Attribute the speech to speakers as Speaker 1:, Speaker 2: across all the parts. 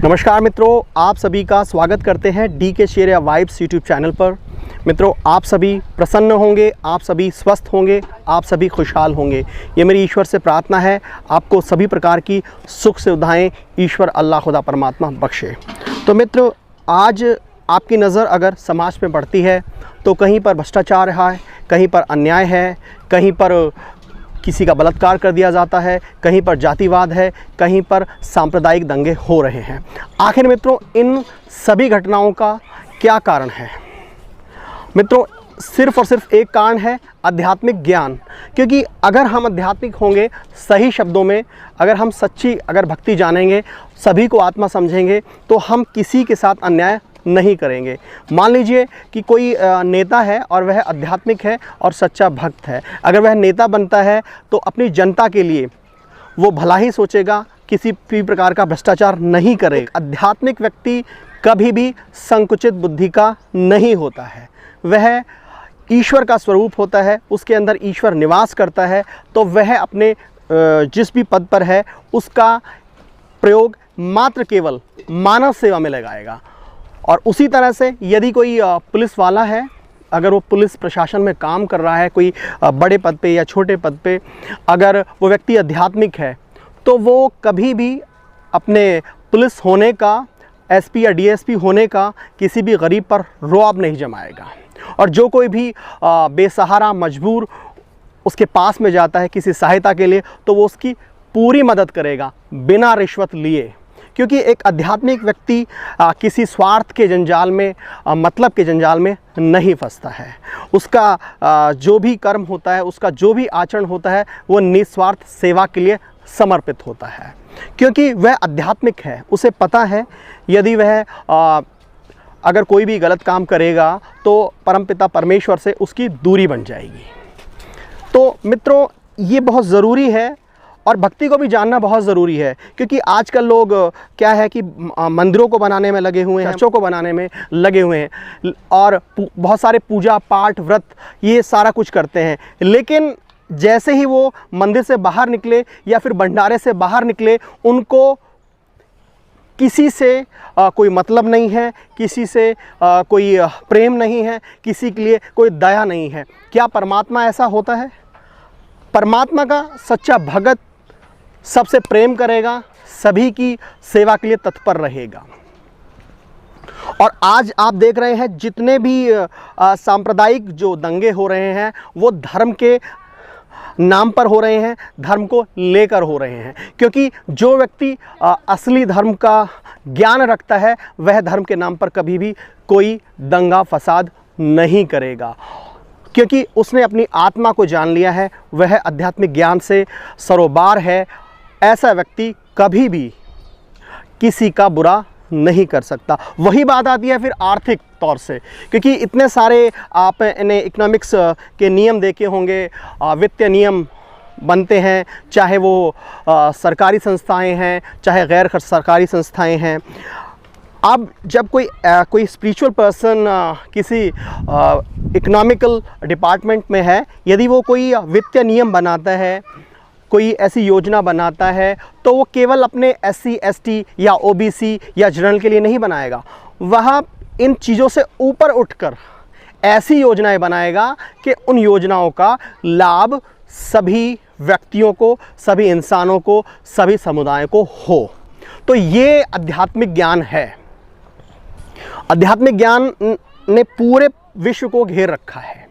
Speaker 1: नमस्कार मित्रों, आप सभी का स्वागत करते हैं डी के शेर या वाइब्स यूट्यूब चैनल पर। मित्रों, आप सभी प्रसन्न होंगे, आप सभी स्वस्थ होंगे, आप सभी खुशहाल होंगे, ये मेरी ईश्वर से प्रार्थना है। आपको सभी प्रकार की सुख सुविधाएं ईश्वर अल्लाह खुदा परमात्मा बख्शे। तो मित्रों, आज आपकी नज़र अगर समाज में पड़ती है तो कहीं पर भ्रष्टाचार है, कहीं पर अन्याय है, कहीं पर किसी का बलात्कार कर दिया जाता है, कहीं पर जातिवाद है, कहीं पर सांप्रदायिक दंगे हो रहे हैं। आखिर मित्रों, इन सभी घटनाओं का क्या कारण है? मित्रों, सिर्फ़ और सिर्फ एक कारण है, आध्यात्मिक ज्ञान। क्योंकि अगर हम आध्यात्मिक होंगे, सही शब्दों में अगर हम सच्ची भक्ति जानेंगे, सभी को आत्मा समझेंगे, तो हम किसी के साथ अन्याय नहीं करेंगे। मान लीजिए कि कोई नेता है और वह आध्यात्मिक है और सच्चा भक्त है। अगर वह नेता बनता है तो अपनी जनता के लिए वो भला ही सोचेगा, किसी भी प्रकार का भ्रष्टाचार नहीं करेगा। आध्यात्मिक व्यक्ति कभी भी संकुचित बुद्धि का नहीं होता है, वह ईश्वर का स्वरूप होता है, उसके अंदर ईश्वर निवास करता है। तो वह अपने जिस भी पद पर है उसका प्रयोग मात्र केवल मानव सेवा में लगाएगा। और उसी तरह से यदि कोई पुलिस वाला है, अगर वो पुलिस प्रशासन में काम कर रहा है, कोई बड़े पद पे या छोटे पद पे, अगर वो व्यक्ति आध्यात्मिक है तो वो कभी भी अपने पुलिस होने का, एसपी या डीएसपी होने का किसी भी गरीब पर रौब नहीं जमाएगा। और जो कोई भी बेसहारा मजबूर उसके पास में जाता है किसी सहायता के लिए, तो वो उसकी पूरी मदद करेगा बिना रिश्वत लिए। क्योंकि एक आध्यात्मिक व्यक्ति किसी स्वार्थ के जंजाल में, मतलब के जंजाल में नहीं फंसता है। उसका जो भी कर्म होता है, उसका जो भी आचरण होता है, वो निस्वार्थ सेवा के लिए समर्पित होता है। क्योंकि वह आध्यात्मिक है, उसे पता है यदि वह अगर कोई भी गलत काम करेगा तो परमपिता परमेश्वर से उसकी दूरी बन जाएगी। तो मित्रों, ये बहुत ज़रूरी है और भक्ति को भी जानना बहुत ज़रूरी है। क्योंकि आजकल लोग क्या है कि मंदिरों को बनाने में लगे हुए हैं, चर्चों को बनाने में लगे हुए हैं और बहुत सारे पूजा पाठ व्रत ये सारा कुछ करते हैं। लेकिन जैसे ही वो मंदिर से बाहर निकले या फिर भंडारे से बाहर निकले, उनको किसी से कोई मतलब नहीं है, किसी से कोई प्रेम नहीं है, किसी के लिए कोई दया नहीं है। क्या परमात्मा ऐसा होता है? परमात्मा का सच्चा भगत सबसे प्रेम करेगा, सभी की सेवा के लिए तत्पर रहेगा। और आज आप देख रहे हैं जितने भी सांप्रदायिक जो दंगे हो रहे हैं, वो धर्म के नाम पर हो रहे हैं, धर्म को लेकर हो रहे हैं। क्योंकि जो व्यक्ति असली धर्म का ज्ञान रखता है, वह धर्म के नाम पर कभी भी कोई दंगा फसाद नहीं करेगा। क्योंकि उसने अपनी आत्मा को जान लिया है, वह आध्यात्मिक ज्ञान से सरोबार है। ऐसा व्यक्ति कभी भी किसी का बुरा नहीं कर सकता। वही बात आती है फिर आर्थिक तौर से। क्योंकि इतने सारे आपने इकोनॉमिक्स के नियम देखे होंगे, वित्तीय नियम बनते हैं, चाहे वो सरकारी संस्थाएं हैं, चाहे गैर सरकारी संस्थाएं हैं। अब जब कोई स्पिरिचुअल पर्सन किसी इकोनॉमिकल डिपार्टमेंट में है, यदि वो कोई वित्तीय नियम बनाता है, कोई ऐसी योजना बनाता है, तो वो केवल अपने SC ST या OBC या जनरल के लिए नहीं बनाएगा। वह इन चीज़ों से ऊपर उठकर ऐसी योजनाएं बनाएगा कि उन योजनाओं का लाभ सभी व्यक्तियों को, सभी इंसानों को, सभी समुदायों को हो। तो ये आध्यात्मिक ज्ञान है। आध्यात्मिक ज्ञान ने पूरे विश्व को घेर रखा है।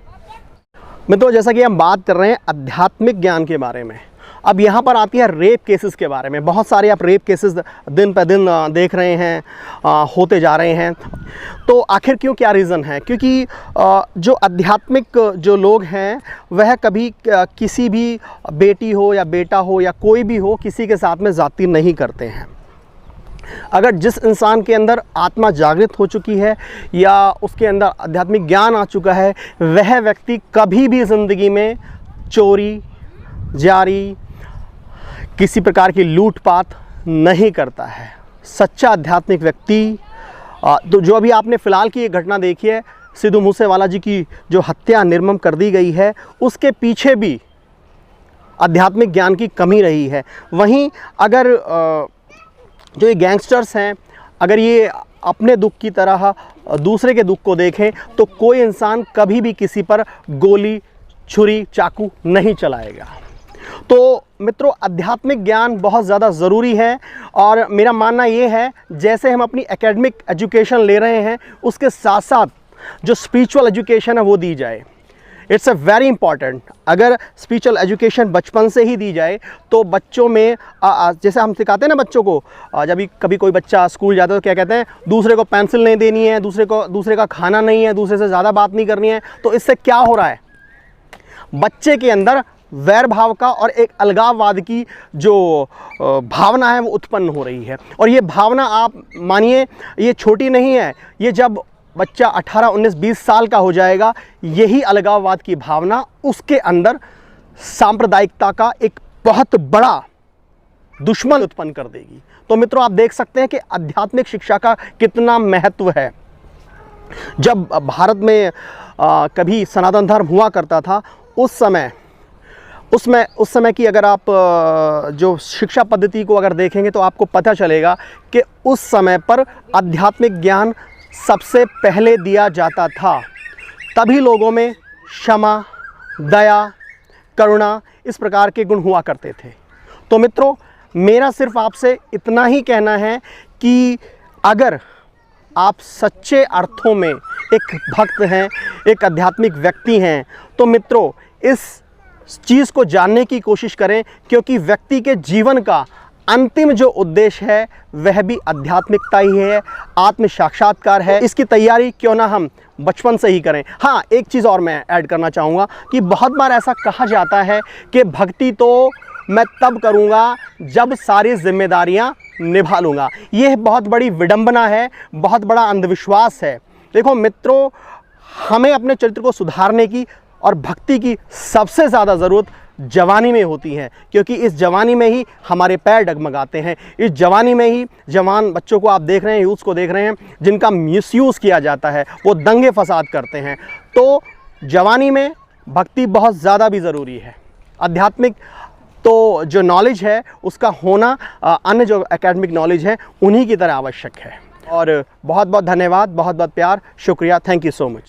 Speaker 1: मित्रों, जैसा कि हम बात कर रहे हैं आध्यात्मिक ज्ञान के बारे में, अब यहाँ पर आती है रेप केसेस के बारे में। बहुत सारे आप रेप केसेस दिन पर दिन देख रहे हैं, होते जा रहे हैं। तो आखिर क्यों, क्या रीज़न है? क्योंकि जो आध्यात्मिक जो लोग हैं, वह कभी किसी भी बेटी हो या बेटा हो या कोई भी हो, किसी के साथ में ज़्यादती नहीं करते हैं। अगर जिस इंसान के अंदर आत्मा जागृत हो चुकी है या उसके अंदर आध्यात्मिक ज्ञान आ चुका है, वह व्यक्ति कभी भी ज़िंदगी में चोरी, जारी, किसी प्रकार की लूटपाट नहीं करता है। सच्चा आध्यात्मिक व्यक्ति तो जो अभी आपने फ़िलहाल की एक घटना देखी है, सिद्धू मूसेवाला जी की जो हत्या निर्मम कर दी गई है, उसके पीछे भी आध्यात्मिक ज्ञान की कमी रही है। वहीं अगर जो ये गैंगस्टर्स हैं, अगर ये अपने दुख की तरह दूसरे के दुख को देखें तो कोई इंसान कभी भी किसी पर गोली, छुरी, चाकू नहीं चलाएगा। तो मित्रों, आध्यात्मिक ज्ञान बहुत ज़्यादा ज़रूरी है और मेरा मानना ये है जैसे हम अपनी एकेडमिक एजुकेशन ले रहे हैं उसके साथ साथ जो स्पिरिचुअल एजुकेशन है वो दी जाए। It's a very important. अगर स्पिरिचुअल एजुकेशन बचपन से ही दी जाए तो बच्चों में जैसे हम सिखाते हैं ना बच्चों को, जब कभी कोई बच्चा स्कूल जाता है तो क्या कहते हैं, दूसरे को पेंसिल नहीं देनी है, दूसरे का खाना नहीं है, दूसरे से ज़्यादा बात नहीं करनी है। तो इससे क्या हो रहा है, बच्चे के अंदर वैर भाव का और एक अलगाववाद की जो भावना है वो उत्पन्न हो रही है। और ये भावना आप मानिए ये छोटी नहीं है, ये जब बच्चा 18, 19, 20 साल का हो जाएगा, यही अलगाववाद की भावना उसके अंदर सांप्रदायिकता का एक बहुत बड़ा दुश्मन उत्पन्न कर देगी। तो मित्रों, आप देख सकते हैं कि आध्यात्मिक शिक्षा का कितना महत्व है। जब भारत में कभी सनातन धर्म हुआ करता था, उस समय की अगर आप जो शिक्षा पद्धति को अगर देखेंगे तो आपको पता चलेगा कि उस समय पर आध्यात्मिक ज्ञान सबसे पहले दिया जाता था। तभी लोगों में क्षमा, दया, करुणा इस प्रकार के गुण हुआ करते थे। तो मित्रों, मेरा सिर्फ आपसे इतना ही कहना है कि अगर आप सच्चे अर्थों में एक भक्त हैं, एक आध्यात्मिक व्यक्ति हैं, तो मित्रों इस चीज़ को जानने की कोशिश करें, क्योंकि व्यक्ति के जीवन का अंतिम जो उद्देश्य है वह भी आध्यात्मिकता ही है, आत्म साक्षात्कार है। इसकी तैयारी क्यों ना हम बचपन से ही करें। हाँ, एक चीज़ और मैं ऐड करना चाहूँगा कि बहुत बार ऐसा कहा जाता है कि भक्ति तो मैं तब करूँगा जब सारी जिम्मेदारियाँ निभा लूँगा। यह बहुत बड़ी विडंबना है, बहुत बड़ा अंधविश्वास है। देखो मित्रों, हमें अपने चरित्र को सुधारने की और भक्ति की सबसे ज़्यादा ज़रूरत जवानी में होती है, क्योंकि इस जवानी में ही हमारे पैर डगमगाते हैं। इस जवानी में ही जवान बच्चों को आप देख रहे हैं, यूथ को देख रहे हैं, जिनका मिसयूज़ किया जाता है, वो दंगे फसाद करते हैं। तो जवानी में भक्ति बहुत ज़्यादा भी ज़रूरी है। आध्यात्मिक तो जो नॉलेज है उसका होना अन्य जो एकेडमिक नॉलेज है उन्हीं की तरह आवश्यक है। और बहुत बहुत धन्यवाद, बहुत बहुत प्यार, शुक्रिया, थैंक यू सो मच।